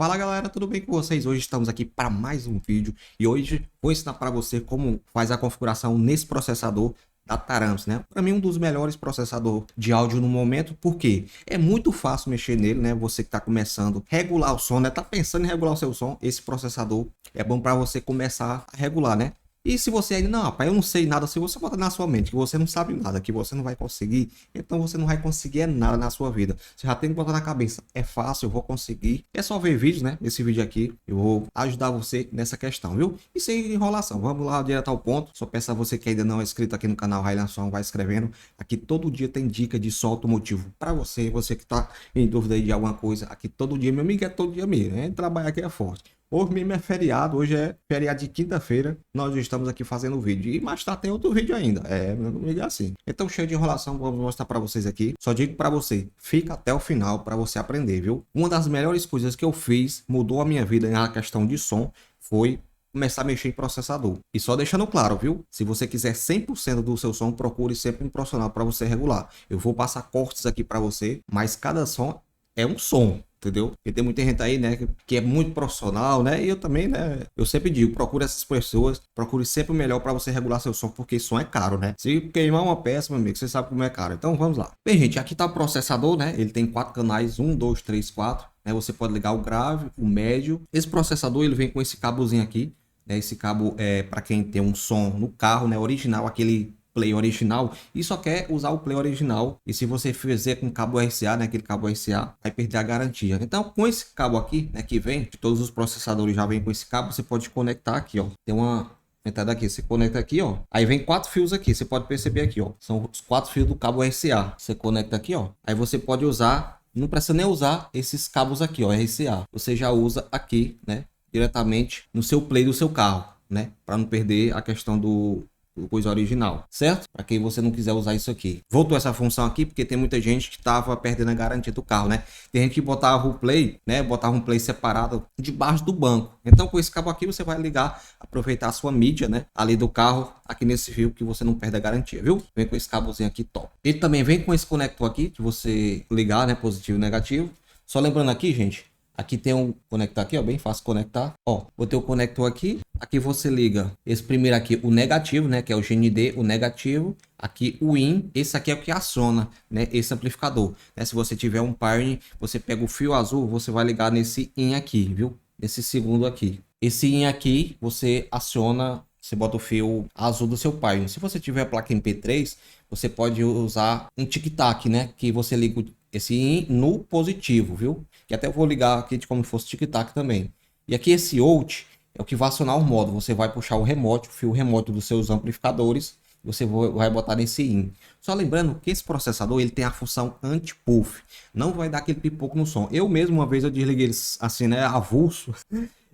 Fala galera, tudo bem com vocês? Hoje estamos aqui para mais um vídeo e hoje vou ensinar para você como faz a configuração nesse processador da Taramps, né? Para mim um dos melhores processadores de áudio no momento, porque é muito fácil mexer nele, né? Você que está começando a regular o som, né? Tá pensando em regular o seu som, esse processador é bom para você começar a regular, né? E se você ainda não, rapaz, eu não sei nada, se você botar na sua mente que você não sabe nada, que você não vai conseguir, então você não vai conseguir nada na sua vida. Você já tem que botar na cabeça, é fácil, eu vou conseguir. É só ver vídeos, né? Esse vídeo aqui, eu vou ajudar você nessa questão, viu? E sem enrolação, vamos lá direto ao ponto. Só peço a você que ainda não é inscrito aqui no canal Highland Som, vai escrevendo. Aqui todo dia tem dica de som automotivo para você, você que tá em dúvida aí de alguma coisa. Aqui todo dia, meu amigo, é todo dia mesmo, né? Trabalhar aqui é forte. Hoje mesmo é feriado, hoje é feriado de quinta-feira, nós estamos aqui fazendo o vídeo. E mais tarde tem outro vídeo ainda, meu amigo é assim. Então, cheio de enrolação, vamos mostrar para vocês aqui. Só digo para você, fica até o final para você aprender, viu? Uma das melhores coisas que eu fiz, mudou a minha vida na questão de som, foi começar a mexer em processador. E só deixando claro, viu? Se você quiser 100% do seu som, procure sempre um profissional para você regular. Eu vou passar cortes aqui para você, mas cada som é um som. Entendeu? Porque tem muita gente aí, né, que é muito profissional, né? E eu também, né? Eu sempre digo, procure essas pessoas, procure sempre o melhor para você regular seu som, porque som é caro, né? Se queimar uma peça, meu amigo, você sabe como é caro. Então vamos lá. Bem, gente, aqui tá o processador, né? Ele tem 4 canais, 1, 2, 3, 4. Né? Você pode ligar o grave, o médio. Esse processador, ele vem com esse cabozinho aqui, né? Esse cabo é para quem tem um som no carro, né? Original, aquele play original e só quer usar o play original, e se você fizer com cabo RCA, né, aquele cabo RCA, vai perder a garantia. Então com esse cabo aqui, né, que vem, que todos os processadores já vêm com esse cabo, você pode conectar aqui, ó, tem uma entrada aqui, você conecta aqui, ó, aí vem 4 fios aqui, você pode perceber aqui, ó, são os 4 fios do cabo RCA, você conecta aqui, ó, aí você pode usar, não precisa nem usar esses cabos aqui, ó, RCA, você já usa aqui, né, diretamente no seu play do seu carro, né, para não perder a questão do coisa original, certo? Para quem você não quiser usar isso aqui. Voltou essa função aqui porque tem muita gente que tava perdendo a garantia do carro, né? Tem gente que botava o play, né? Botava um play separado debaixo do banco. Então com esse cabo aqui você vai ligar, aproveitar a sua mídia, né? Ali do carro, aqui nesse fio, que você não perde a garantia, viu? Vem com esse cabozinho aqui top. Ele também vem com esse conector aqui, que você ligar, né? Positivo e negativo. Só lembrando aqui, gente, aqui tem um conectar aqui, ó, bem fácil conectar. Ó, botei o conector aqui. Aqui você liga esse primeiro aqui, o negativo, né, que é o GND, o negativo. Aqui o IN, esse aqui é o que aciona, né, esse amplificador. Né, se você tiver um Pioneer, você pega o fio azul, você vai ligar nesse IN aqui, viu? Nesse segundo aqui. Esse IN aqui, você aciona, você bota o fio azul do seu Pioneer. Se você tiver a placa MP3, você pode usar um tic-tac, né, que você liga esse IN no positivo, viu? Que até eu vou ligar aqui de como fosse tic-tac também. E aqui esse out é o que vai acionar o modo. Você vai puxar o remote, o fio remoto dos seus amplificadores, você vai botar nesse IN. Só lembrando que esse processador ele tem a função anti-puff. Não vai dar aquele pipoco no som. Eu mesmo uma vez eu desliguei ele assim, né, avulso.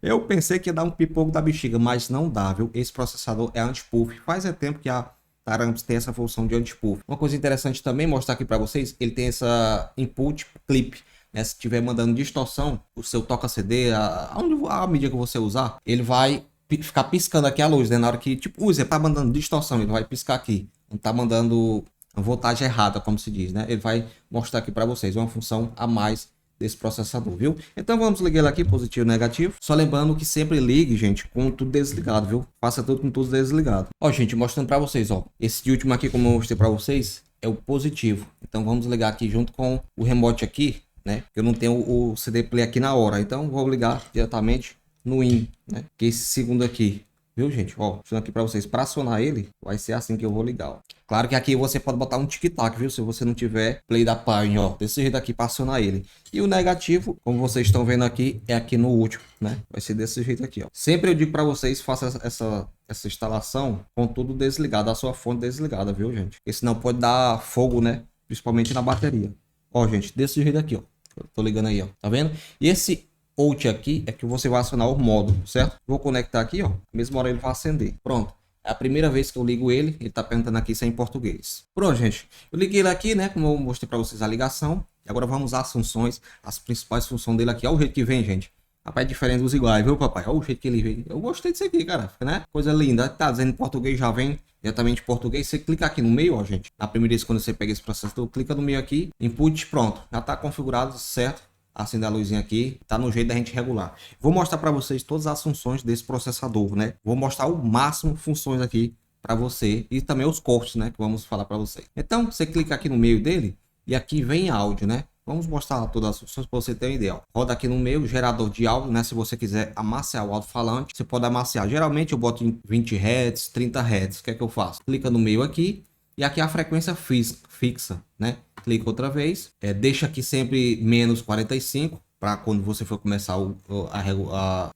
Eu pensei que ia dar um pipoco da bexiga, mas não dá, viu? Esse processador é anti-puff. Faz tempo que a Taramps tem essa função de anti-puff. Uma coisa interessante também mostrar aqui para vocês, ele tem essa input clip. Né? Se estiver mandando distorção, o seu toca CD, a mídia que você usar, ele vai ficar piscando aqui a luz, né? Na hora que, tipo, você tá mandando distorção, ele vai piscar aqui. Não tá mandando a voltagem errada, como se diz, né? Ele vai mostrar aqui para vocês uma função a mais desse processador, viu? Então vamos ligar ele aqui, positivo e negativo. Só lembrando que sempre ligue, gente, com tudo desligado, viu? Faça tudo com tudo desligado. Ó, gente, mostrando para vocês, ó. Esse de último aqui, como eu mostrei para vocês, é o positivo. Então vamos ligar aqui junto com o remote aqui, né? Eu não tenho o CD play aqui na hora, então vou ligar diretamente no IN, né? Que é esse segundo aqui, viu, gente? Ó, mostrando aqui para vocês, para acionar ele, vai ser assim que eu vou ligar, ó. Claro que aqui você pode botar um tic-tac, viu? Se você não tiver play da Pioneer, ó, desse jeito aqui para acionar ele. E o negativo, como vocês estão vendo aqui, é aqui no último, né? Vai ser desse jeito aqui, ó. Sempre eu digo para vocês, faça essa instalação com tudo desligado, a sua fonte desligada, viu, gente? Porque senão pode dar fogo, né? Principalmente na bateria. Ó, gente, desse jeito aqui, ó. Eu tô ligando aí, ó. Tá vendo? E esse out aqui é que você vai acionar o modo, certo? Vou conectar aqui, ó. Mesma hora ele vai acender. Pronto. É a primeira vez que eu ligo ele. Ele tá perguntando aqui se é em português. Pronto, gente. Eu liguei ele aqui, né? Como eu mostrei para vocês a ligação. E agora vamos usar as funções. As principais funções dele aqui. Olha o jeito que vem, gente. Rapaz, é diferente dos iguais, viu, papai? Olha o jeito que ele vem. Eu gostei disso aqui, cara. Né? Coisa linda. Tá dizendo em português, já vem diretamente em português. Você clica aqui no meio, ó, gente. Na primeira vez quando você pega esse processador, clica no meio aqui. Input, pronto. Já tá configurado, certo? acender a luzinha aqui, tá no jeito da gente regular. Vou mostrar para vocês todas as funções desse processador, né? Vou mostrar o máximo de funções aqui para você e também os cortes, né, que vamos falar para você. Então, você clica aqui no meio dele e aqui vem áudio, né? Vamos mostrar todas as funções para você ter uma ideia. Roda aqui no meio, gerador de áudio, né? Se você quiser amaciar o alto-falante, você pode amaciar. Geralmente eu boto em 20 Hz, 30 Hz. O que é que eu faço? Clica no meio aqui e aqui a frequência fixa, né? Clica outra vez, deixa aqui sempre menos 45 para quando você for começar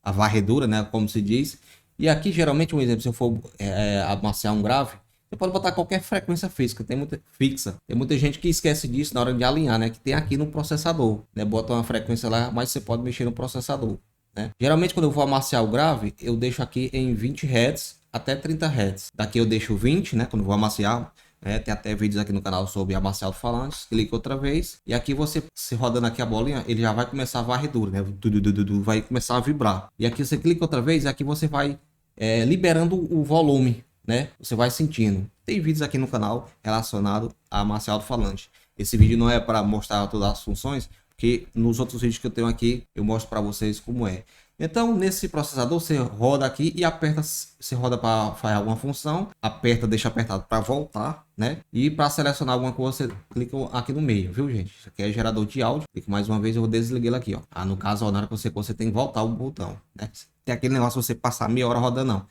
a varredura, né? Como se diz. E aqui geralmente, um exemplo, se eu for amaciar um grave, você pode botar qualquer frequência fixa, tem muita gente que esquece disso na hora de alinhar, né? Que tem aqui no processador, né? Bota uma frequência lá, mas você pode mexer no processador, né? Geralmente quando eu vou amaciar o grave, eu deixo aqui em 20 Hz até 30 Hz. Daqui eu deixo 20, né? Quando eu vou amaciar, tem até vídeos aqui no canal sobre amaciar alto-falantes. Clica outra vez e aqui você, se rodando aqui a bolinha, ele já vai começar a varredura, né? Vai começar a vibrar. E aqui você clica outra vez e aqui você vai liberando o volume, né? Você vai sentindo. Tem vídeos aqui no canal relacionado a amaciar alto-falante. Esse vídeo não é para mostrar todas as funções, porque nos outros vídeos que eu tenho aqui eu mostro para vocês como é. Então, nesse processador, você roda aqui e aperta, você roda para fazer alguma função, aperta, deixa apertado para voltar, né? E para selecionar alguma coisa, você clica aqui no meio, viu, gente? Isso aqui é gerador de áudio. Clica mais uma vez, eu vou desligar ele aqui, ó. No caso, ó, na hora que você tem que voltar o botão, né? Tem aquele negócio de você passar meia hora rodando, não.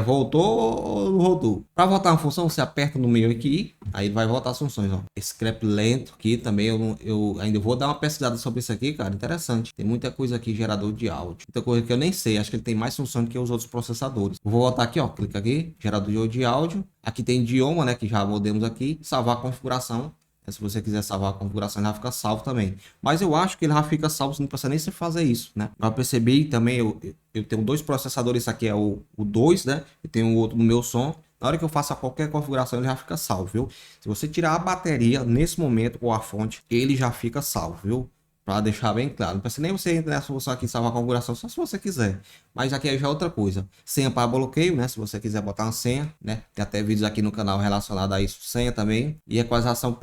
Voltou ou não voltou? Para voltar uma função, você aperta no meio aqui, aí vai voltar as funções, ó. Scrap lento aqui também, eu ainda vou dar uma pesquisada sobre isso aqui, cara, interessante. Tem muita coisa aqui, gerador de áudio. Muita coisa que eu nem sei, acho que ele tem mais funções que os outros processadores. Vou voltar aqui, ó, clica aqui, gerador de áudio. Aqui tem idioma, né, que já modemos aqui, salvar a configuração. Se você quiser salvar a configuração, ele já fica salvo também. Mas eu acho que ele já fica salvo, não precisa nem se fazer isso, né? Eu percebi também, eu tenho dois processadores, esse aqui é o 2, né? E tem o outro no meu som. Na hora que eu faço qualquer configuração, ele já fica salvo, viu? Se você tirar a bateria nesse momento ou a fonte, ele já fica salvo, viu? Para deixar bem claro. Não precisa nem você entrar nessa função aqui, salvar a configuração, só se você quiser. Mas aqui já é outra coisa. Senha para bloqueio, né? Se você quiser botar uma senha, né? Tem até vídeos aqui no canal relacionados a isso, senha também. E equalização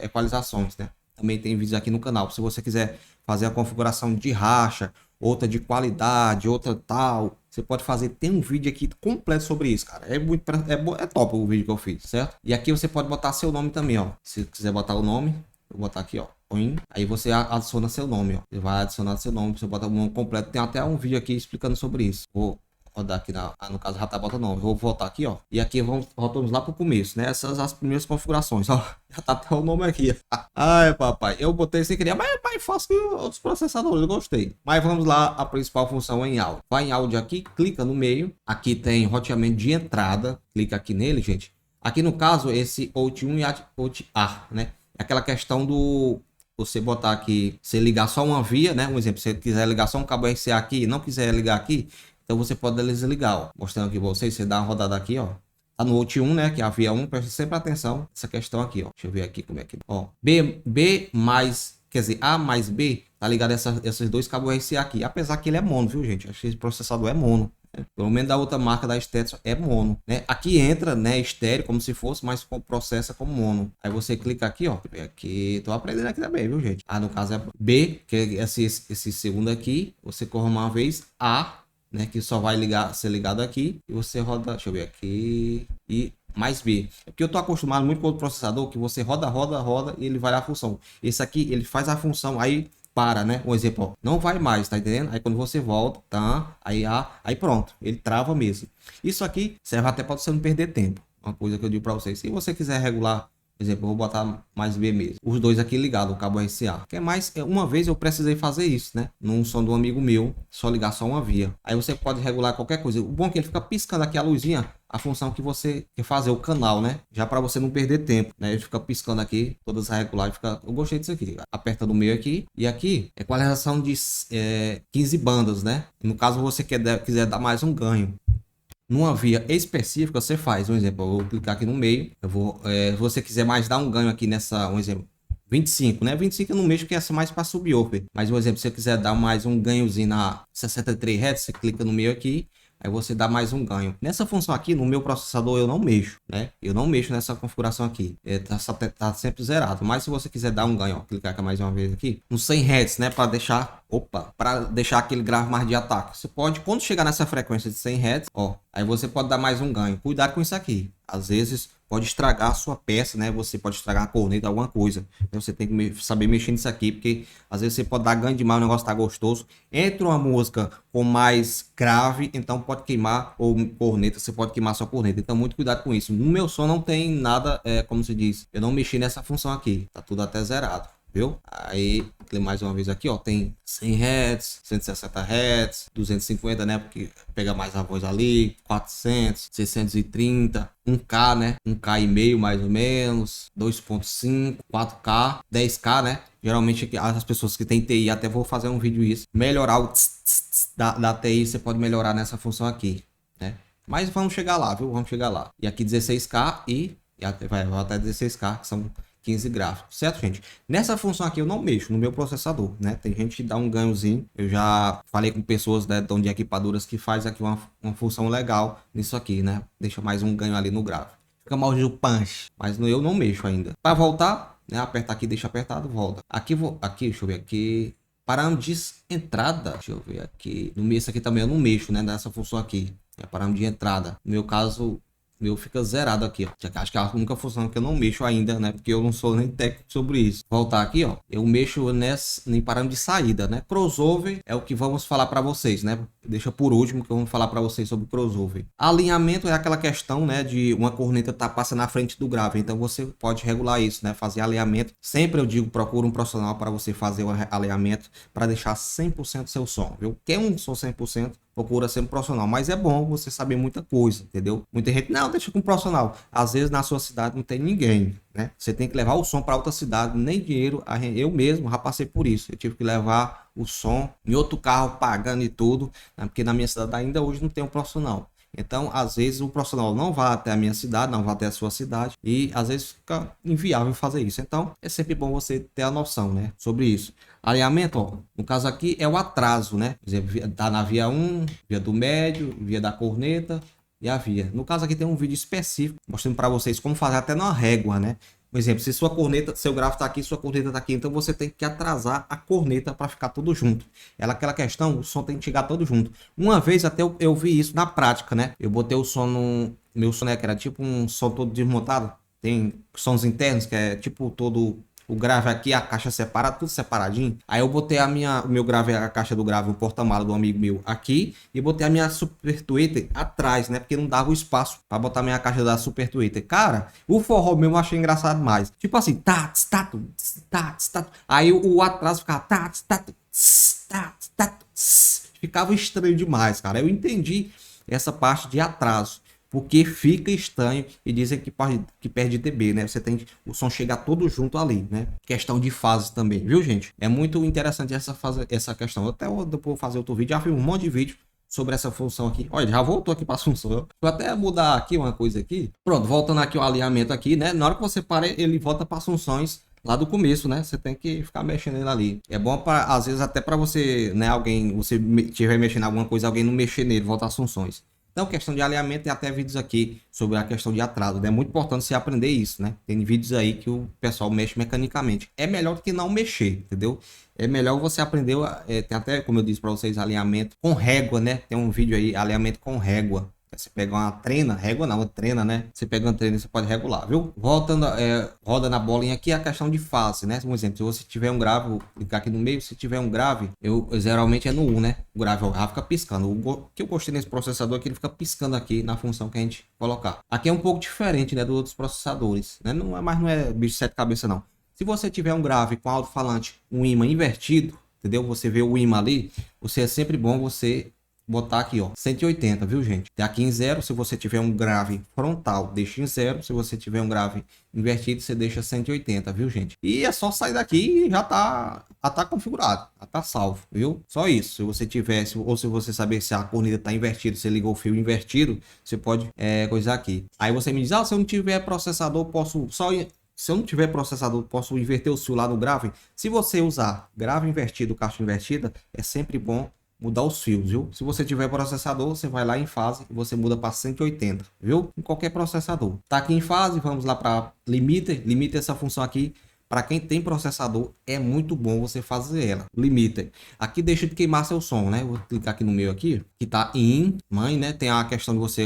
equalizações, né? Também tem vídeos aqui no canal. Se você quiser fazer a configuração de racha, outra de qualidade, outra tal, você pode fazer. Tem um vídeo aqui completo sobre isso, cara. É top o vídeo que eu fiz, certo? E aqui você pode botar seu nome também, ó. Se quiser botar o nome, vou botar aqui, ó. Aí você adiciona seu nome, ó. Você vai adicionar seu nome, você bota o nome completo. Tem até um vídeo aqui explicando sobre isso. Vou rodar aqui no caso já tá botando nome. Vou voltar aqui, ó. E aqui voltamos lá pro começo, né? Essas as primeiras configurações, ó. Já tá até o nome aqui. Ai, papai, eu botei sem querer, mas pai, faço que outros processadores, eu gostei. Mas vamos lá, a principal função é em áudio. Vai em áudio aqui, clica no meio. Aqui tem roteamento de entrada. Clica aqui nele, gente. Aqui no caso, esse OUT1 e OUT-A, né? Aquela questão do você botar aqui, você ligar só uma via, né? Um exemplo, se você quiser ligar só um cabo RCA aqui e não quiser ligar aqui, então você pode desligar, ó. Mostrando aqui pra vocês, você dá uma rodada aqui, ó. Tá no OUT1, né? Que é a via 1, preste sempre atenção essa questão aqui, ó. Deixa eu ver aqui como é que... Ó, B mais, quer dizer, A mais B, tá ligado esses dois cabos RCA aqui. Apesar que ele é mono, viu, gente? Acho que esse processador é mono. Pelo menos da outra marca da Stetson é mono, né? Aqui entra, né, estéreo como se fosse, mas processa como mono. Aí você clica aqui, ó. Aqui, tô aprendendo aqui também, viu, gente? A no caso é B, que é esse segundo aqui. Você corre uma vez A, né, que só vai ser ligado aqui. E você roda, deixa eu ver aqui. E mais B. É porque eu tô acostumado muito com o processador que você roda e ele vai a função. Esse aqui, ele faz a função, aí para, né? Um exemplo, ó, não vai mais, tá entendendo? Aí quando você volta, tá? Aí pronto, ele trava mesmo. Isso aqui serve até para você não perder tempo. Uma coisa que eu digo para vocês, se você quiser regular, por exemplo, eu vou botar mais B mesmo. Os dois aqui ligados, o cabo RCA. Que é mais, uma vez eu precisei fazer isso, né? Num som de um amigo meu, só ligar só uma via. Aí você pode regular qualquer coisa. O bom é que ele fica piscando aqui a luzinha, a função que você quer fazer, o canal, né? Já para você não perder tempo, né? Ele fica piscando aqui, todas as regulagens. Eu gostei disso aqui. Aperta no meio aqui. E aqui é equalização de 15 bandas, né? No caso, você quiser dar mais um ganho numa via específica, você faz um exemplo. Eu vou clicar aqui no meio. Eu vou, se você quiser mais dar um ganho aqui nessa, um exemplo, 25, né? 25 eu não mexo, que é mais para subwoofer. Mas, um exemplo, se você quiser dar mais um ganhozinho na 63 Hz, você clica no meio aqui. Aí você dá mais um ganho. Nessa função aqui, no meu processador, eu não mexo, né? Eu não mexo nessa configuração aqui. Tá sempre zerado. Mas se você quiser dar um ganho, ó, clicar aqui mais uma vez aqui, no 100 Hz, né? Para deixar aquele grave mais de ataque. Você pode, quando chegar nessa frequência de 100 Hz, ó, aí você pode dar mais um ganho. Cuidado com isso aqui. Às vezes pode estragar a sua peça, né? Você pode estragar a corneta, alguma coisa. Então você tem que saber mexer nisso aqui, porque às vezes você pode dar ganho demais, o negócio tá gostoso. Entra uma música com mais grave, então pode queimar, ou corneta, você pode queimar sua corneta. Então muito cuidado com isso. No meu som não tem nada, como se diz, eu não mexi nessa função aqui. Tá tudo até zerado. Viu? Aí, mais uma vez aqui, ó, tem 100 Hz, 160 Hz, 250, né, porque pega mais a voz ali, 400, 630, 1K, né, 1K e meio mais ou menos, 2.5, 4K, 10K, né, geralmente as pessoas que tem TI, até vou fazer um vídeo isso, melhorar o da TI, você pode melhorar nessa função aqui, né, mas vamos chegar lá, viu, vamos chegar lá, e aqui 16K e vai até 16K, que são 15 gráficos, certo, gente? Nessa função aqui eu não mexo no meu processador, né? Tem gente que dá um ganhozinho. Eu já falei com pessoas, né, de equipadoras que faz aqui uma função legal nisso aqui, né? Deixa mais um ganho ali no gráfico. Fica mais o punch, mas eu não mexo ainda. Para voltar, né? Apertar aqui, deixa apertado, volta. Aqui, deixa eu ver aqui. Parâmetros de entrada, deixa eu ver aqui. No esse aqui também eu não mexo, né? Nessa função aqui. É parâmetro de entrada. No meu caso, meu fica zerado aqui, ó. Acho que é a única função que eu não mexo ainda, né? Porque eu não sou nem técnico sobre isso. Voltar aqui, ó. Eu mexo em parâmetro de saída, né? Crossover é o que vamos falar para vocês, né? Deixa por último que eu vou falar para vocês sobre crossover. Alinhamento é aquela questão, né? De uma corneta tá passando na frente do grave. Então você pode regular isso, né? Fazer alinhamento. Sempre eu digo, procura um profissional para você fazer o alinhamento para deixar 100% seu som, viu? Quer um som 100%? Procura ser um profissional, mas é bom você saber muita coisa, entendeu? Muita gente, não, deixa com um profissional. Às vezes na sua cidade não tem ninguém, né? Você tem que levar o som para outra cidade, nem dinheiro. Eu mesmo já passei por isso. Eu tive que levar o som em outro carro, pagando e tudo, né? Porque na minha cidade ainda hoje não tem um profissional. Então, às vezes, o profissional não vai até a minha cidade, não vai até a sua cidade, e às vezes fica inviável fazer isso. Então, é sempre bom você ter a noção, né, sobre isso. Alinhamento, ó, no caso aqui é o atraso, né? Por exemplo, tá na via 1, via do médio, via da corneta e a via. No caso aqui tem um vídeo específico mostrando para vocês como fazer até na régua, né? Por exemplo, se sua corneta, seu grave está aqui, sua corneta está aqui, então você tem que atrasar a corneta para ficar tudo junto. Aquela questão, o som tem que chegar todo junto. Uma vez até eu vi isso na prática, né? Eu botei o som no meu som, né, que era tipo um som todo desmontado. Tem sons internos que é tipo todo o grave aqui, a caixa separada, tudo separadinho. Aí eu botei o meu grave, a caixa do grave, o porta-mala do amigo meu aqui, e botei a minha Super Twitter atrás, né? Porque não dava o espaço para botar a minha caixa da Super Twitter. Cara, o forró mesmo eu achei engraçado mais. Tipo assim, tá. Aí o atraso ficava ficava estranho demais, cara. Eu entendi essa parte de atraso, porque fica estranho e dizem que perde dB, né? Você tem o som chegar todo junto ali, né? Questão de fase também, viu, gente? É muito interessante essa questão. Eu até vou fazer outro vídeo, já fiz um monte de vídeo sobre essa função aqui. Olha, já voltou aqui para a função. Vou até mudar aqui uma coisa aqui. Pronto, voltando aqui o alinhamento aqui, né? Na hora que você para, ele volta para as funções lá do começo, né? Você tem que ficar mexendo ele ali. É bom para, às vezes, até para você, né? Você estiver mexendo em alguma coisa, alguém não mexer nele, volta às funções. Então, questão de alinhamento, tem até vídeos aqui sobre a questão de atraso. É muito importante você aprender isso, né? Tem vídeos aí que o pessoal mexe mecanicamente. É melhor do que não mexer, entendeu? É melhor você aprender, tem até, como eu disse para vocês, alinhamento com régua, né? Tem um vídeo aí, alinhamento com régua. Você pega uma trena, régua não, uma trena, né? Você pega uma trena, você pode regular, viu? Voltando, roda na bolinha aqui, a questão de fase, né? Por exemplo, se você tiver um grave, vou clicar aqui no meio, se tiver um grave, geralmente é no 1, né? O grave já fica piscando. O que eu gostei nesse processador é que ele fica piscando aqui na função que a gente colocar. Aqui é um pouco diferente, né, dos outros processadores, né? Não é bicho de sete cabeças, não. Se você tiver um grave com alto-falante, um ímã invertido, entendeu? Você vê o ímã ali, é sempre bom você botar aqui, ó, 180, viu, gente? Tem aqui em 0, se você tiver um grave frontal, deixa em 0. Se você tiver um grave invertido, você deixa 180, viu, gente? E é só sair daqui e já tá configurado, já tá salvo, viu? Só isso. Se você tivesse, ou se você saber se a corneta tá invertida, você ligou o fio invertido, você pode coisar aqui. Aí você me diz, se eu não tiver processador, se eu não tiver processador, posso inverter o fio lá no grave. Se você usar grave invertido, caixa invertida, é sempre bom mudar os fios, viu? Se você tiver processador, você vai lá em fase e você muda para 180, viu? Em qualquer processador. Tá aqui em fase, vamos lá para limiter. Limiter, essa função aqui, para quem tem processador, é muito bom você fazer ela. Limiter. Aqui deixa de queimar seu som, né? Vou clicar aqui no meio aqui, que tá em mãe, né? Tem a questão de você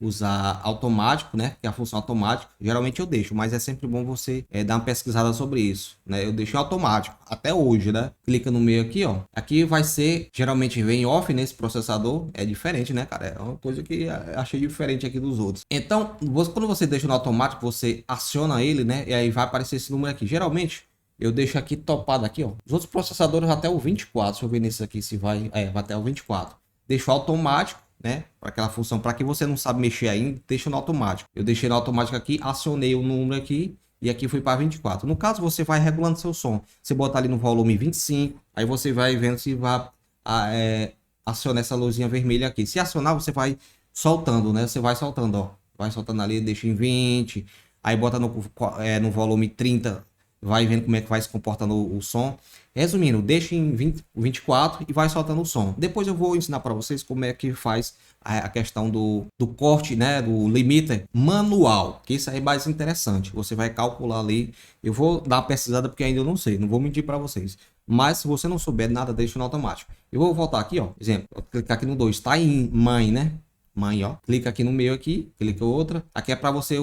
usar automático, né? Que é a função automática. Geralmente eu deixo, mas é sempre bom você dar uma pesquisada sobre isso, né? Eu deixo automático até hoje, né? Clica no meio aqui, ó. Aqui vai ser, geralmente vem off nesse processador. É diferente, né, cara? É uma coisa que achei diferente aqui dos outros. Então, quando você deixa no automático, você aciona ele, né? E aí vai aparecer esse número aqui. Geralmente eu deixo aqui topado aqui, ó. Os outros processadores até o 24. Deixa eu ver nesse aqui se vai. Vai até o 24. Deixo automático, né? Para aquela função, para que você não sabe mexer ainda, deixa no automático. Eu deixei no automático aqui, acionei o número aqui e aqui foi para 24. No caso, você vai regulando seu som. Você bota ali no volume 25, aí você vai vendo se vai acionar essa luzinha vermelha aqui. Se acionar, você vai soltando, né? Você vai soltando, ó. Vai soltando ali, deixa em 20, aí bota no volume 30, vai vendo como é que vai se comportando o som. Resumindo, deixa em 24 e vai soltando o som. Depois eu vou ensinar para vocês como é que faz a questão do corte, né, do limiter manual, que isso aí é mais interessante. Você vai calcular ali. Eu vou dar uma pesquisada porque ainda eu não sei, não vou mentir para vocês. Mas se você não souber nada, deixa no automático. Eu vou voltar aqui, ó. Exemplo, vou clicar aqui no 2, tá em mãe, né? Mãe, ó. Clica aqui no meio aqui, clica outra. Aqui é para você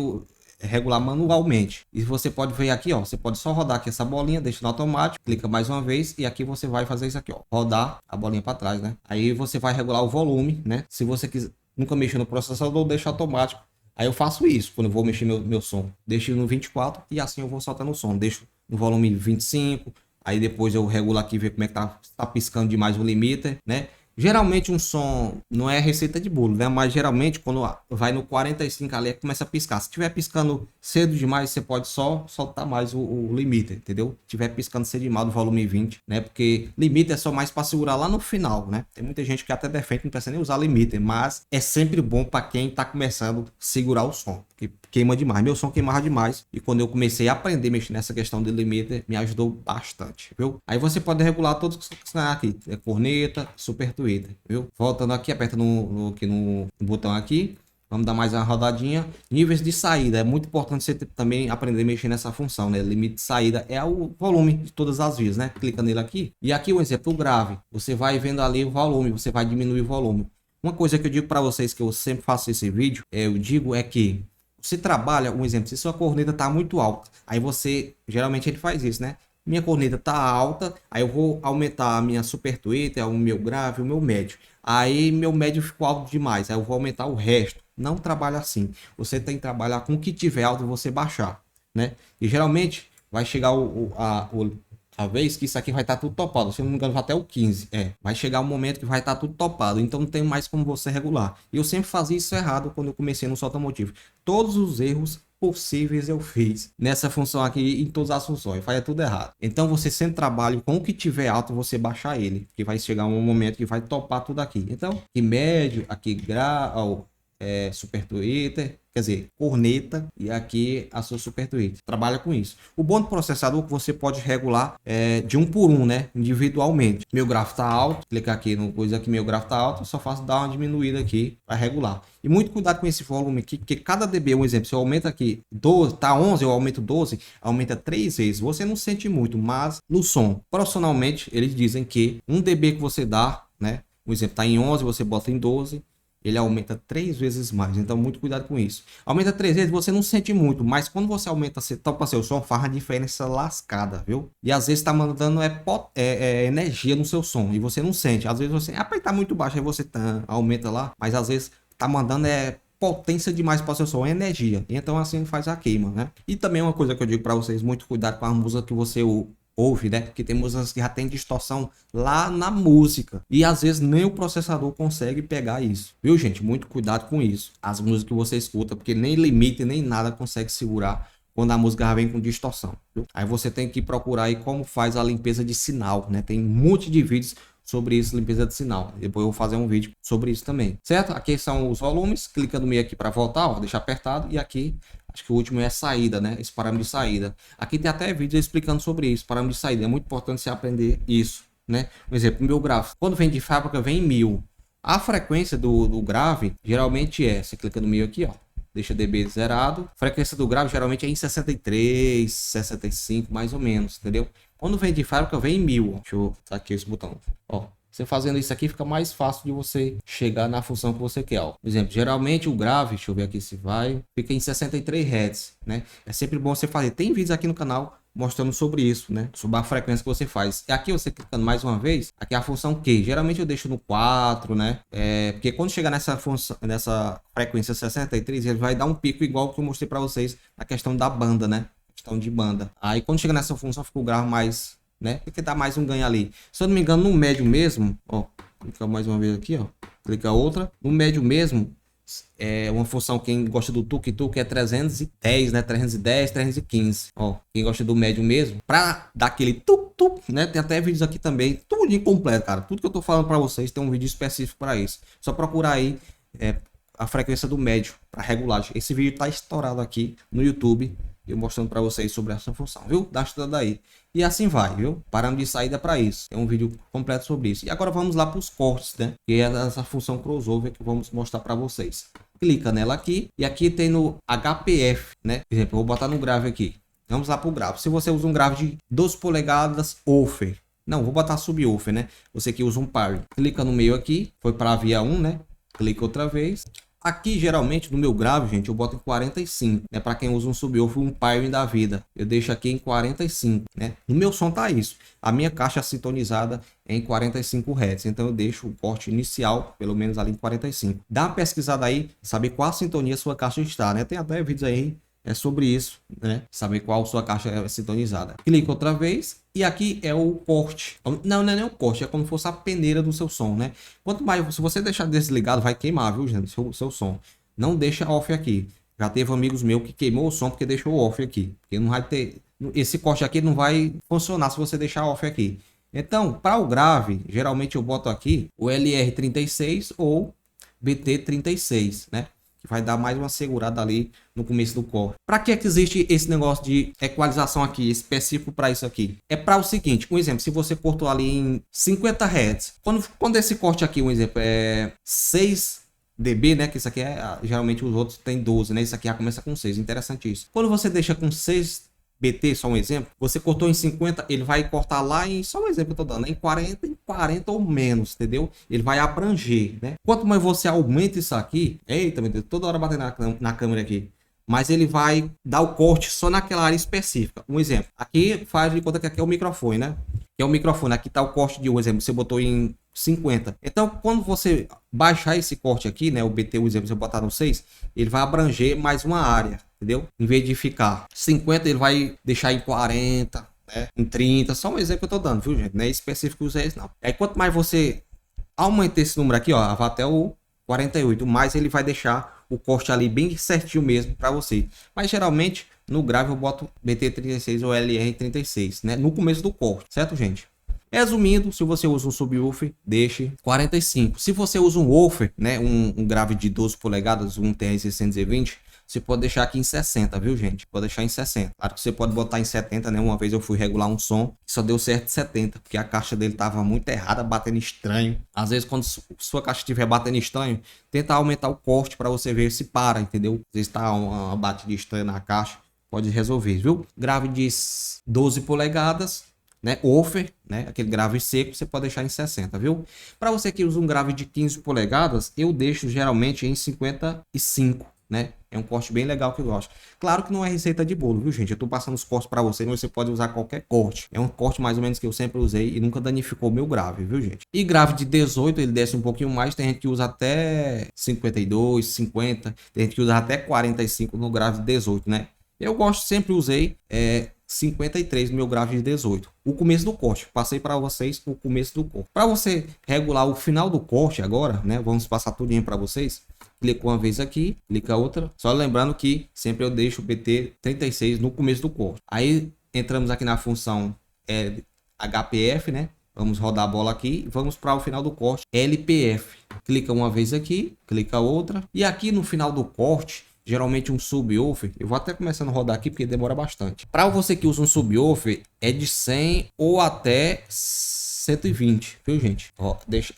regular manualmente. E você pode ver aqui, ó, você pode só rodar aqui essa bolinha, deixa no automático, clica mais uma vez e aqui você vai fazer isso aqui, ó, rodar a bolinha para trás, né? Aí você vai regular o volume, né? Se você quiser, nunca mexer no processador, deixa automático. Aí eu faço isso quando eu vou mexer meu som. Deixo no 24 e assim eu vou soltando o som. Deixo no volume 25, aí depois eu regulo aqui, ver como é que tá piscando demais o limiter, né? Geralmente um som não é receita de bolo, né? Mas geralmente quando vai no 45 ali começa a piscar. Se estiver piscando cedo demais, você pode só soltar mais o limiter, entendeu? Se estiver piscando cedo demais do volume 20, né? Porque limiter é só mais para segurar lá no final, né? Tem muita gente que até defende que não precisa nem usar limiter, mas é sempre bom para quem tá começando a segurar o som, porque queima demais. Meu som queimava demais e quando eu comecei a aprender a mexer nessa questão de limiter, me ajudou bastante, viu? Aí você pode regular todos os que estão aqui, corneta, super tweeter, viu? Voltando aqui, aperta aqui no botão aqui. Vamos dar mais uma rodadinha. Níveis de saída. É muito importante você também aprender a mexer nessa função, né? Limite de saída é o volume de todas as vias, né? Clica nele aqui. E aqui o exemplo, o grave. Você vai vendo ali o volume, você vai diminuir o volume. Uma coisa que eu digo para vocês, que eu sempre faço esse vídeo, eu digo é que você trabalha, um exemplo, se sua corneta tá muito alta, aí você, geralmente ele faz isso, né? Minha corneta tá alta, aí eu vou aumentar a minha super tweeter, o meu grave, o meu médio. Aí meu médio ficou alto demais, aí eu vou aumentar o resto. Não trabalha assim. Você tem que trabalhar com o que tiver alto você baixar, né? E geralmente vai chegar a vez que isso aqui vai estar tudo topado. Se eu não me engano, vai até o 15. Vai chegar um momento que vai estar tudo topado. Então não tem mais como você regular. E eu sempre fazia isso errado quando eu comecei no automotivo. Todos os erros possíveis eu fiz nessa função aqui, em todas as funções, faz tudo errado. Então você sempre trabalha com o que tiver alto, você baixar ele, que vai chegar um momento que vai topar tudo aqui. Então, aqui médio, aqui grau, super tweeter, quer dizer, corneta, e aqui a sua super tweeter. Trabalha com isso. O bom do processador é que você pode regular de um por um, né? Individualmente. Meu gráfico tá alto, clicar aqui no coisa que meu gráfico tá alto, eu só faço dar uma diminuída aqui para regular. E muito cuidado com esse volume aqui, porque cada dB, um exemplo, se eu aumento aqui 12, tá 11, eu aumento 12, aumenta 3 vezes. Você não sente muito, mas no som, profissionalmente, eles dizem que 1 dB que você dá, né? Um exemplo, tá em 11, você bota em 12, ele aumenta 3 vezes mais. Então, muito cuidado com isso. Aumenta 3 vezes, você não sente muito, mas quando você aumenta, você topa seu som, faz uma diferença lascada, viu? E às vezes tá mandando energia no seu som e você não sente. Às vezes você tá muito baixo, aí você aumenta lá, mas às vezes tá mandando potência demais para o seu som, energia. Então assim faz a queima, né? E também uma coisa que eu digo para vocês, muito cuidado com a música que você ouve, né? Porque tem músicas que já tem distorção lá na música. E às vezes nem o processador consegue pegar isso. Viu, gente? Muito cuidado com isso. As músicas que você escuta, porque nem limite, nem nada consegue segurar quando a música já vem com distorção. Viu? Aí você tem que procurar aí como faz a limpeza de sinal, né? Tem um monte de vídeos sobre isso, limpeza de sinal. Depois eu vou fazer um vídeo sobre isso também, certo? Aqui são os volumes, clica no meio aqui para voltar, ó, deixa apertado, e aqui acho que o último é saída, né? Esse parâmetro de saída. Aqui tem até vídeo explicando sobre isso, parâmetro de saída. É muito importante você aprender isso, né? Por exemplo, o meu grave, quando vem de fábrica, vem em 1000. A frequência do grave geralmente é, você clica no meio aqui, ó, deixa dB zerado. A frequência do grave geralmente é em 63, 65, mais ou menos, entendeu? Quando vem de fábrica, vem em 1000. Ó. Deixa eu tá aqui esse botão. Ó, você fazendo isso aqui fica mais fácil de você chegar na função que você quer. Ó. Por exemplo, geralmente o grave, deixa eu ver aqui se vai, fica em 63 Hz, né? É sempre bom você fazer. Tem vídeos aqui no canal mostrando sobre isso, né? Sobre a frequência que você faz. E aqui você clicando mais uma vez, aqui é a função Q. Geralmente eu deixo no 4, né? Porque quando chegar nessa função, nessa frequência 63, ele vai dar um pico igual que eu mostrei para vocês na questão da banda, né? Questão de banda. Aí quando chega nessa função fica o grave mais, né? Porque dá mais um ganho ali. Se eu não me engano, no médio mesmo, ó, clica mais uma vez aqui, ó. Clica outra. No médio mesmo, é uma função, quem gosta do tuk-tuk é 310, né? 310, 315. Ó, quem gosta do médio mesmo, pra dar aquele tuk-tuk, né? Tem até vídeos aqui também, tudo incompleto, cara. Tudo que eu tô falando pra vocês tem um vídeo específico pra isso. Só procurar aí a frequência do médio pra regulagem. Esse vídeo tá estourado aqui no YouTube, eu mostrando pra vocês sobre essa função, viu? Dá estudada aí. E assim vai, viu? Parando de saída para isso. Tem um vídeo completo sobre isso. E agora vamos lá para os cortes, né? Que é essa função crossover que vamos mostrar para vocês. Clica nela aqui e aqui tem no HPF, né? Por exemplo, eu vou botar no grave aqui. Vamos lá para o grave. Se você usa um grave de 12 polegadas Offer. Não, vou botar subwoofer, né? Você que usa um par. Clica no meio aqui. Foi para a via 1, né? Clica outra vez. Aqui, geralmente, no meu grave, gente, eu boto em 45, né? Para quem usa um subwoofer, um Pioneer da vida. Eu deixo aqui em 45, né? No meu som tá isso. A minha caixa sintonizada é em 45 Hz. Então, eu deixo o corte inicial, pelo menos ali em 45. Dá uma pesquisada aí, saber qual sintonia sua caixa está, né? Tem até vídeos aí sobre isso, né? Saber qual sua caixa é sintonizada. Clica outra vez. E aqui é o corte. Não é nem o corte, é como se fosse a peneira do seu som, né? Quanto mais, se você deixar desligado, vai queimar, viu, gente? Seu som. Não deixa off aqui. Já teve amigos meus que queimou o som porque deixou off aqui. Porque não vai ter. Esse corte aqui não vai funcionar se você deixar off aqui. Então, para o grave, geralmente eu boto aqui o LR36 ou BT36, né? Que vai dar mais uma segurada ali no começo do corte. Para que existe esse negócio de equalização aqui, específico para isso aqui? É para o seguinte, um exemplo, se você cortou ali em 50 Hz, quando esse corte aqui, um exemplo, é 6 dB, né, que isso aqui geralmente os outros tem 12, né, isso aqui já começa com 6, interessante isso. Quando você deixa com 6 BT, só um exemplo, você cortou em 50, ele vai cortar lá em, só um exemplo que eu tô dando, em 40 ou menos, entendeu? Ele vai abranger, né? Quanto mais você aumenta isso aqui, eita, meu Deus, toda hora batendo na câmera aqui, mas ele vai dar o corte só naquela área específica. Um exemplo, aqui faz de conta que aqui é o microfone, né? Que é o microfone, aqui tá o corte de um exemplo, você botou em 50. Então, quando você baixar esse corte aqui, né, o BT, o exemplo, você botar no 6, ele vai abranger mais uma área. Entendeu? Em vez de ficar 50, ele vai deixar em 40, né? Em 30. Só um exemplo que eu tô dando, viu, gente? Não é específico usar isso, não. Aí, quanto mais você aumenta esse número aqui, ó, vai até o 48, mais ele vai deixar o corte ali bem certinho mesmo para você. Mas geralmente, no grave, eu boto BT36 ou LR36, né? No começo do corte, certo, gente? Resumindo, se você usa um subwoofer, deixe 45. Se você usa um woofer, né? Um grave de 12 polegadas, um TR-620, você pode deixar aqui em 60, viu, gente? Pode deixar em 60. Claro que você pode botar em 70, né? Uma vez eu fui regular um som e só deu certo 70, porque a caixa dele tava muito errada, batendo estranho. Às vezes, quando sua caixa estiver batendo estranho, tenta aumentar o corte para você ver se para, entendeu? Às vezes tá uma batida estranha na caixa, pode resolver, viu? Grave de 12 polegadas, né? Offer, né? Aquele grave seco, você pode deixar em 60, viu? Para você que usa um grave de 15 polegadas, eu deixo geralmente em 55, né? É um corte bem legal que eu gosto. Claro que não é receita de bolo, viu, gente? Eu tô passando os cortes para você, mas você pode usar qualquer corte. É um corte mais ou menos que eu sempre usei e nunca danificou o meu grave, viu, gente? E grave de 18, ele desce um pouquinho mais. Tem gente que usa até 52, 50. Tem gente que usa até 45 no grave de 18, né? Eu gosto, sempre usei 53 no meu grave de 18. O começo do corte. Passei para vocês o começo do corte. Para você regular o final do corte agora, né? Vamos passar tudinho para vocês. Clica uma vez aqui, clica outra. Só lembrando que sempre eu deixo o BT36 no começo do corte. Aí entramos aqui na função HPF, né? Vamos rodar a bola aqui e vamos para o final do corte LPF. Clica uma vez aqui, clica outra. E aqui no final do corte, geralmente um subwoofer, eu vou até começando a rodar aqui porque demora bastante. Para você que usa um subwoofer, é de 100 ou até 120, viu, gente? Ó, deixa,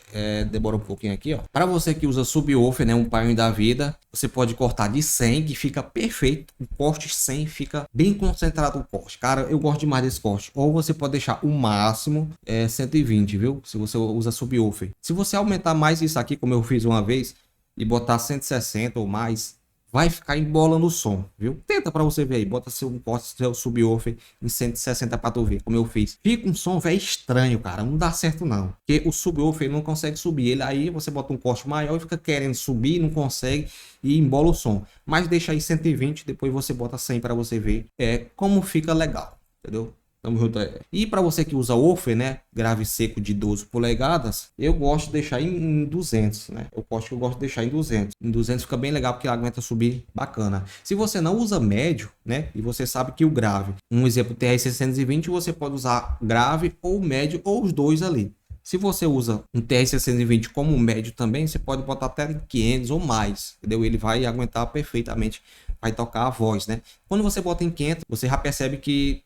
demora um pouquinho aqui, ó. Para você que usa subwoofer, né, um pai da vida, você pode cortar de 100, que fica perfeito. O corte 100 fica bem concentrado o corte. Cara, eu gosto demais desse corte. Ou você pode deixar o máximo 120, viu? Se você usa subwoofer. Se você aumentar mais isso aqui, como eu fiz uma vez, e botar 160 ou mais, vai ficar embolando o som, viu? Tenta para você ver aí, bota seu corte, seu subwoofer em 160 para tu ver, como eu fiz. Fica um som, velho, estranho, cara, não dá certo não. Porque o subwoofer não consegue subir, ele aí você bota um corte maior e fica querendo subir, não consegue e embola o som. Mas deixa aí 120, depois você bota 100 para você ver como fica legal, entendeu? Tamo junto aí. E para você que usa woofer, né, grave seco de 12 polegadas, eu gosto de deixar em 200, né? Eu gosto de deixar em 200. Em 200 fica bem legal porque aguenta subir bacana. Se você não usa médio, né, e você sabe que o grave, um exemplo TR-620, você pode usar grave ou médio ou os dois ali. Se você usa um TR-620 como médio também, você pode botar até 500 ou mais, entendeu? Ele vai aguentar perfeitamente, vai tocar a voz, né? Quando você bota em 500, você já percebe que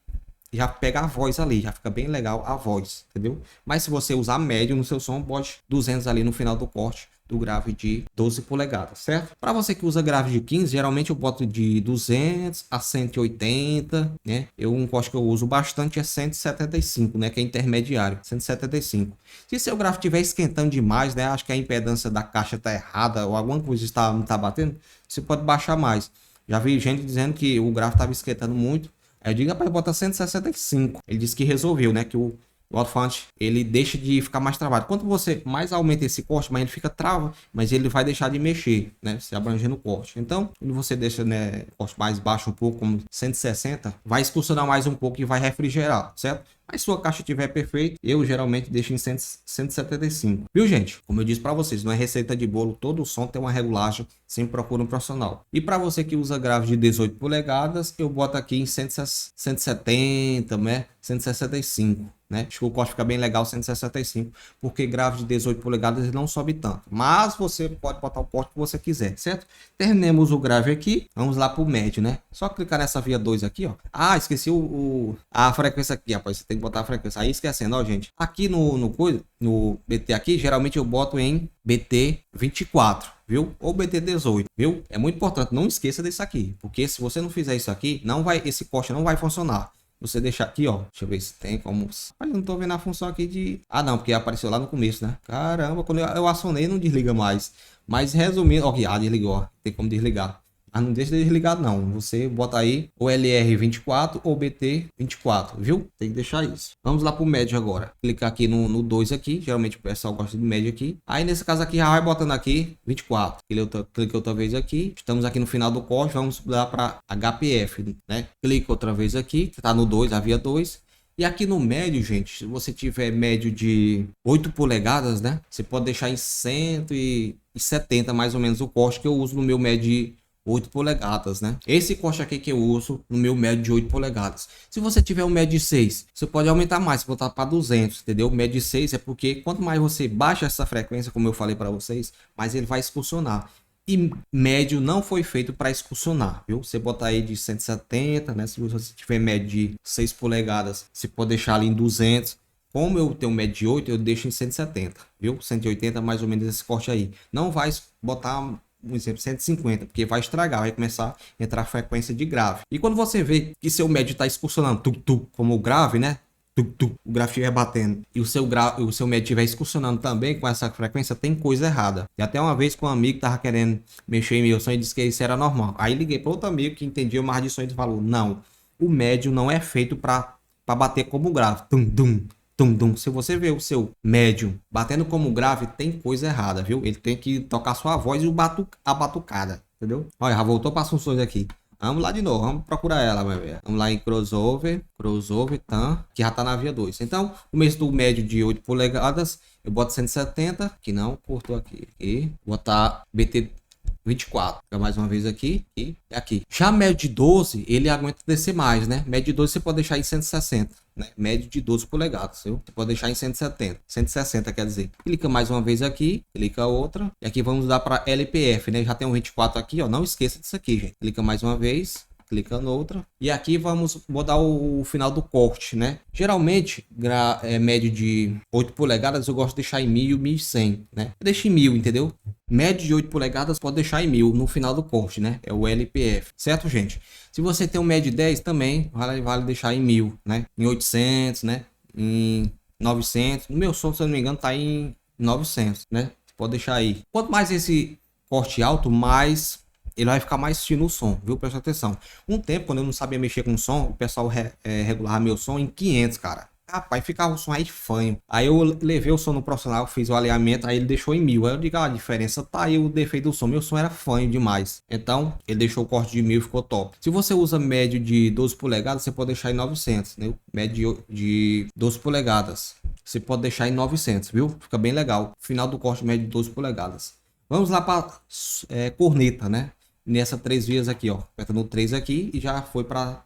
já pega a voz ali, já fica bem legal a voz, entendeu? Mas se você usar médio no seu som, bote 200 ali no final do corte do grave de 12 polegadas, certo? Para você que usa grave de 15, geralmente eu boto de 200 a 180, né? Um corte que eu uso bastante é 175, né? Que é intermediário, 175. Se seu grave estiver esquentando demais, né? Acho que a impedância da caixa tá errada ou alguma coisa não tá batendo, você pode baixar mais. Já vi gente dizendo que o grave estava esquentando muito. Aí eu digo, rapaz, bota 165. Ele disse que resolveu, né? Que o alto-falante ele deixa de ficar mais travado. Quanto você mais aumenta esse corte, mais ele fica trava, mas ele vai deixar de mexer, né? Se abrangendo o corte. Então, quando você deixa, né, corte mais baixo um pouco, como 160, vai expulsionar mais um pouco e vai refrigerar, certo? Mas se sua caixa estiver perfeita, eu geralmente deixo em 175. Viu, gente? Como eu disse para vocês, não é receita de bolo, todo som tem uma regulagem, sempre procura um profissional. E para você que usa grave de 18 polegadas, eu boto aqui em 170, né? 165. Né? Acho que o corte fica bem legal 165, porque grave de 18 polegadas ele não sobe tanto, mas você pode botar o corte que você quiser, certo? Terminamos o grave aqui, vamos lá para o médio, né? Só clicar nessa via 2 aqui, ó. Ah, esqueci a frequência aqui, rapaz, você tem que botar a frequência, aí esquecendo, ó, gente. Aqui no BT aqui, geralmente eu boto em BT 24, viu? Ou BT 18, viu? É muito importante, não esqueça disso aqui, porque se você não fizer isso aqui, esse corte não vai funcionar. Você deixar aqui, ó. Deixa eu ver se tem como... Olha, não tô vendo a função aqui de... Ah, não, porque apareceu lá no começo, né? Caramba, quando eu acionei, não desliga mais. Mas resumindo... Ó, desligou, ó. Tem como desligar. Mas não deixa de desligar, não. Você bota aí o LR24 ou BT24, viu? Tem que deixar isso. Vamos lá pro médio agora. Clicar aqui no 2 aqui. Geralmente o pessoal gosta de médio aqui. Aí nesse caso aqui já vai botando aqui 24. Clica outra vez aqui. Estamos aqui no final do corte. Vamos lá para HPF, né? Clica outra vez aqui. Tá no 2, a via 2. E aqui no médio, gente, se você tiver médio de 8 polegadas, né? Você pode deixar em 170 mais ou menos o corte que eu uso no meu médio de 8 polegadas, né? Esse corte aqui que eu uso no meu médio de 8 polegadas. Se você tiver um médio de 6, você pode aumentar mais, botar para 200, entendeu? O médio de 6 é porque quanto mais você baixa essa frequência, como eu falei para vocês, mais ele vai excursionar. E médio não foi feito para excursionar, viu? Você botar aí de 170, né? Se você tiver médio de 6 polegadas, você pode deixar ali em 200. Como eu tenho médio de 8, eu deixo em 170, viu? 180 mais ou menos esse corte aí. Não vai botar... Um exemplo, 150, porque vai estragar, vai começar a entrar frequência de grave. E quando você vê que seu médio está excursionando, como o grave, né? O grave estiver batendo e o seu médio estiver excursionando também com essa frequência, tem coisa errada. E até uma vez com um amigo tava querendo mexer em meu som e disse que isso era normal. Aí liguei para outro amigo que entendia mais de som e falou: não, o médio não é feito para bater como grave. Se você vê o seu médium batendo como grave, tem coisa errada, viu? Ele tem que tocar sua voz e a batucada, entendeu? Olha, já voltou para as funções aqui. Vamos lá de novo, vamos procurar ela, vai ver. Vamos lá em crossover, que já tá na via 2. Então, o mês do médio de 8 polegadas, eu boto 170, que não, cortou aqui. E botar BT 24, mais uma vez aqui e aqui. Já médio de 12, ele aguenta descer mais, né? Médio de 12 você pode deixar em 160, né? Médio de 12 polegadas, viu? Você pode deixar em 170, 160 quer dizer. Clica mais uma vez aqui, clica outra. E aqui vamos dar para LPF, né? Já tem um 24 aqui, ó. Não esqueça disso aqui, gente. Clica mais uma vez. Clica no outra. E aqui vamos mudar o final do corte, né? Geralmente, médio de 8 polegadas eu gosto de deixar em 1000 e 1100, né? Deixa em 1000, entendeu? Médio de 8 polegadas pode deixar em 1000 no final do corte, né? É o LPF, certo, gente? Se você tem um médio de 10 também, vale deixar em 1000, né? Em 800, né? Em 900. No meu som, se eu não me engano, tá em 900, né? Pode deixar aí. Quanto mais esse corte alto, mais ele vai ficar mais fino o som, viu? Presta atenção. Um tempo, quando eu não sabia mexer com som, o pessoal regulava meu som em 500, cara. Rapaz, ficava o som aí fanho. Aí eu levei o som no profissional, fiz o alinhamento, aí ele deixou em 1000. Aí eu digo, a diferença tá aí, o defeito do som. Meu som era fanho demais. Então, ele deixou o corte de 1000 e ficou top. Se você usa médio de 12 polegadas, você pode deixar em 900, né? Médio de 12 polegadas. Você pode deixar em 900, viu? Fica bem legal. Final do corte médio de 12 polegadas. Vamos lá para corneta, né? Nessa 3 vias aqui, ó, aperta no 3 aqui e já foi para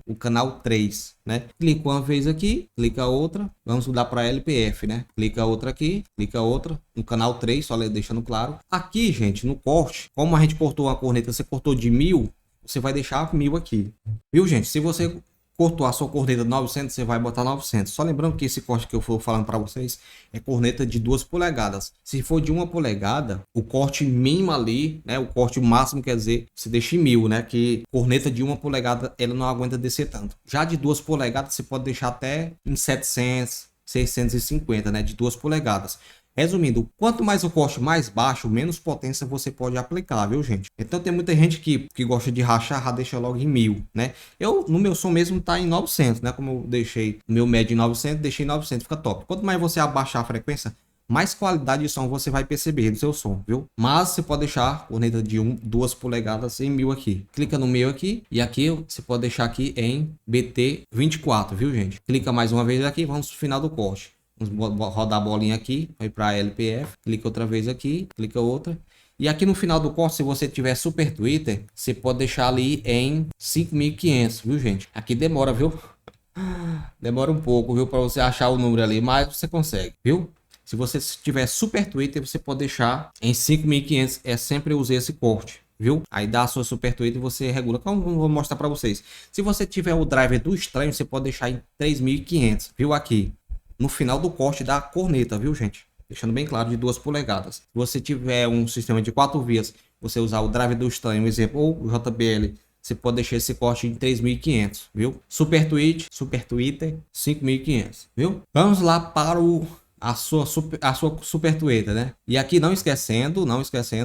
o canal 3, né? Clica uma vez aqui, clica outra, vamos mudar para LPF, né? Clica outra aqui, clica outra, no canal 3, só deixando claro. Aqui, gente, no corte, como a gente cortou uma corneta, você cortou de 1000, você vai deixar 1000 aqui, viu, gente? Se você cortou a sua corneta de 900, você vai botar 900. Só lembrando que esse corte que eu for falando para vocês é corneta de 2 polegadas. Se for de 1 polegada, o corte mínimo ali, né? O corte máximo, quer dizer, você deixa em 1000, né? Que corneta de 1 polegada, ela não aguenta descer tanto. Já de 2 polegadas, você pode deixar até em 700, 650, né? De 2 polegadas. Resumindo, quanto mais o corte mais baixo, menos potência você pode aplicar, viu, gente? Então tem muita gente que gosta de rachar, já deixa logo em 1000, né? Eu, no meu som mesmo, tá em 900, né? Como eu deixei o meu médio em 900, deixei em 900, fica top. Quanto mais você abaixar a frequência, mais qualidade de som você vai perceber do seu som, viu? Mas você pode deixar corneta de 2 polegadas em 1000 aqui. Clica no meio aqui e aqui você pode deixar aqui em BT24, viu, gente? Clica mais uma vez aqui, vamos pro final do corte. Vamos rodar a bolinha aqui, vai para LPF, clica outra vez aqui, clica outra. E aqui no final do corte, se você tiver Super Twitter, você pode deixar ali em 5500, viu, gente? Aqui demora, viu? Demora um pouco, viu, para você achar o número ali, mas você consegue, viu? Se você tiver Super Twitter, você pode deixar em 5500, sempre eu usei esse corte. Viu? Aí dá a sua Super Twitter e você regula. Como eu vou mostrar para vocês. Se você tiver o driver do estranho, você pode deixar em 3500, viu? Aqui no final do corte da corneta, viu, gente? Deixando bem claro, de 2 polegadas. Se você tiver um sistema de 4 vias, você usar o driver do estranho, exemplo, ou o JBL, você pode deixar esse corte em 3500, viu? Super Twitter, 5500, viu? Vamos lá para a sua Super Twitter, né? E aqui não esquecendo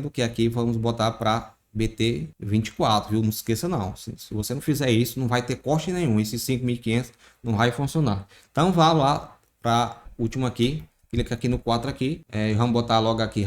que aqui vamos botar para BT24, viu? Não esqueça não. Se você não fizer isso, não vai ter corte nenhum. Esse 5500 não vai funcionar. Então vá lá para último aqui, clica aqui no 4 aqui, vamos botar logo aqui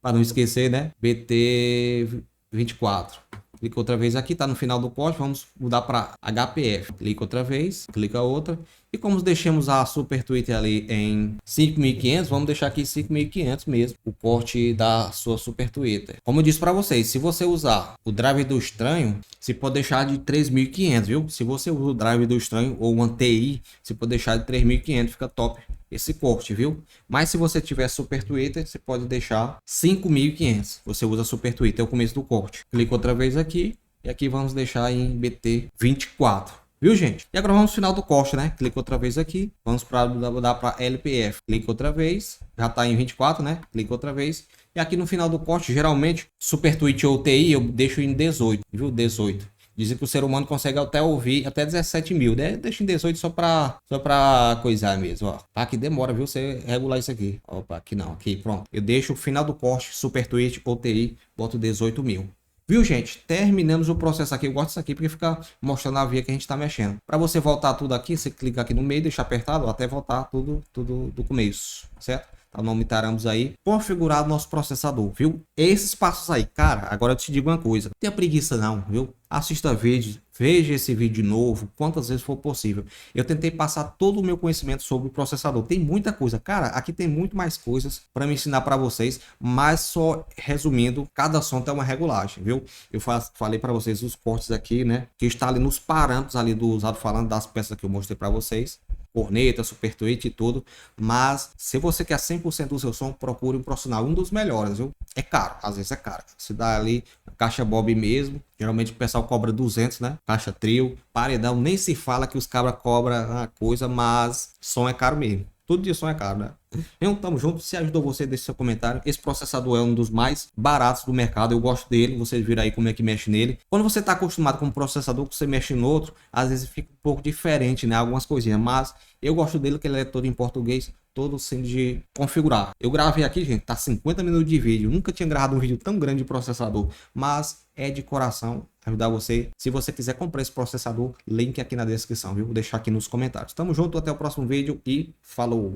para não esquecer, né? BT24. Clica outra vez aqui, tá no final do corte, vamos mudar para HPF. Clica outra vez, clica outra. E como deixamos a Super Twitter ali em 5500, vamos deixar aqui 5500 mesmo, o corte da sua Super Twitter. Como eu disse para vocês, se você usar o drive do estranho, você pode deixar de 3500, viu? Se você usa o drive do estranho ou uma TI, você pode deixar de 3500, fica top esse corte, viu? Mas se você tiver Super Twitter, você pode deixar 5500. Você usa Super Twitter, é o começo do corte. Clica outra vez aqui e aqui vamos deixar em BT24. Viu, gente? E agora vamos no final do corte, né? Clica outra vez aqui. Vamos mudar para LPF. Clica outra vez. Já tá em 24, né? Clica outra vez. E aqui no final do corte, geralmente, Super Twitter ou TI, eu deixo em 18, viu? 18. Dizem que o ser humano consegue até ouvir até 17.000, né? Deixa em 18 só pra coisar mesmo, ó. Tá, que demora, viu? Você regular isso aqui. Opa, aqui não, aqui, pronto. Eu deixo o final do corte, Super Twitch ou TI, boto 18.000. Viu, gente? Terminamos o processo aqui. Eu gosto disso aqui porque fica mostrando a via que a gente tá mexendo. Para você voltar tudo aqui, você clica aqui no meio, deixa apertado até voltar tudo do começo, certo? Tá o nome Taramos aí, configurado nosso processador, viu? Esses passos aí, cara, agora eu te digo uma coisa, não tenha preguiça não, viu? Assista vídeo, veja esse vídeo de novo, quantas vezes for possível. Eu tentei passar todo o meu conhecimento sobre o processador, tem muita coisa, cara, aqui tem muito mais coisas para me ensinar para vocês, mas só resumindo, cada som tem uma regulagem, viu? Eu falei para vocês os cortes aqui, né, que está ali nos parâmetros ali do usado falando das peças que eu mostrei para vocês. corneta, super tweet e tudo. Mas se você quer 100% do seu som, procure um profissional, um dos melhores, viu? É caro, às vezes é caro. Se dá ali caixa Bob mesmo, geralmente o pessoal cobra 200, né? Caixa trio, paredão, nem se fala que os cabras cobram a coisa, mas som é caro mesmo. Tudo de som é caro, né? Então, tamo junto. Se ajudou você, deixe seu comentário. Esse processador é um dos mais baratos do mercado. Eu gosto dele. Vocês viram aí como é que mexe nele. Quando você tá acostumado com um processador que você mexe no outro, às vezes fica um pouco diferente, né? Algumas coisinhas. Mas eu gosto dele, que ele é todo em português, todo simples de configurar. Eu gravei aqui, gente, tá 50 minutos de vídeo. Nunca tinha gravado um vídeo tão grande de processador, mas é de coração ajudar você. Se você quiser comprar esse processador, link aqui na descrição, viu? Vou deixar aqui nos comentários. Tamo junto, até o próximo vídeo e falou!